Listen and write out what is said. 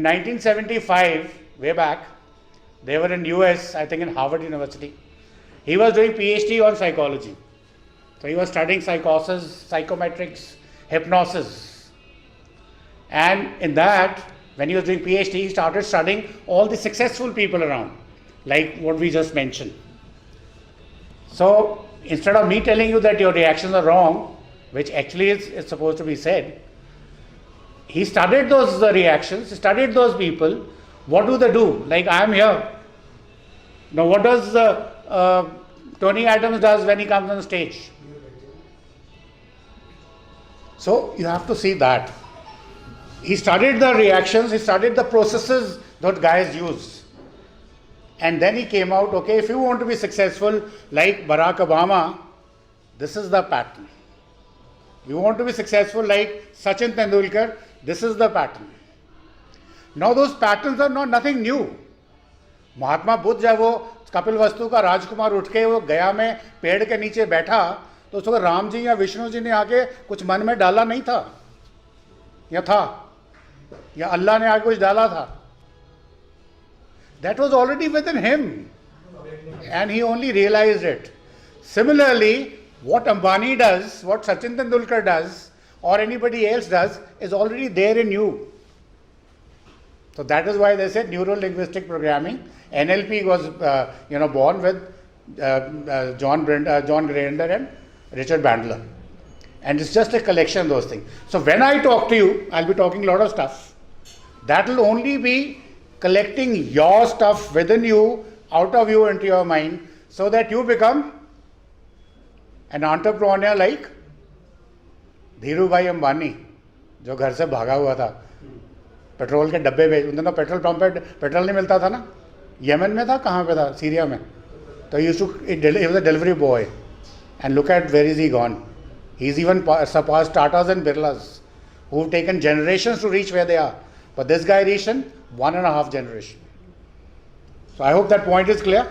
1975, way back, they were in US, I think in Harvard University. He was doing PhD on psychology. So he was studying psychosis, psychometrics, hypnosis. And in that, when he was doing PhD, he started studying all the successful people around, like what we just mentioned. So instead of me telling you that your reactions are wrong, which actually is supposed to be said, he studied those reactions, he studied those people. What do they do? Like, I am here. Now, what does Tony Adams does when he comes on stage? So you have to see that. He studied the reactions, he studied the processes that guys use. And then he came out, okay, if you want to be successful like Barack Obama, this is the pattern. You want to be successful like Sachin Tendulkar, this is the pattern. Now those patterns are nothing new. Mahatma Buddha जब वो कपिल वस्तु का राजकुमार उठ के वो गया में पेड़ के नीचे बैठा तो उसको राम जी या विष्णु जी ने आके कुछ मन में डाला नहीं था या था या अल्लाह ने आके कुछ डाला था. That was already within him and he only realized it. Similarly, what Ambani does, what Sachin Tendulkar does or anybody else does is already there in you. So that is why they said Neuro-Linguistic Programming. NLP was born with John Grinder and Richard Bandler. And it's just a collection of those things. So when I talk to you, I'll be talking a lot of stuff. That will only be collecting your stuff within you, out of you, into your mind, so that you become an entrepreneur like Dhiru भाई अंबानी, जो घर से भागा हुआ था, petrol के डब्बे पे, उन दिनों पेट्रोल पंप पे पेट्रोल नहीं मिलता था ना, यमन में था, कहाँ पे था, सीरिया में, तो he was a delivery boy, and look at where is he gone. He's even surpassed Tatas and Birlas, who've taken generations to reach where they are, but this guy reached in 1.5 generation. So I hope that point is clear.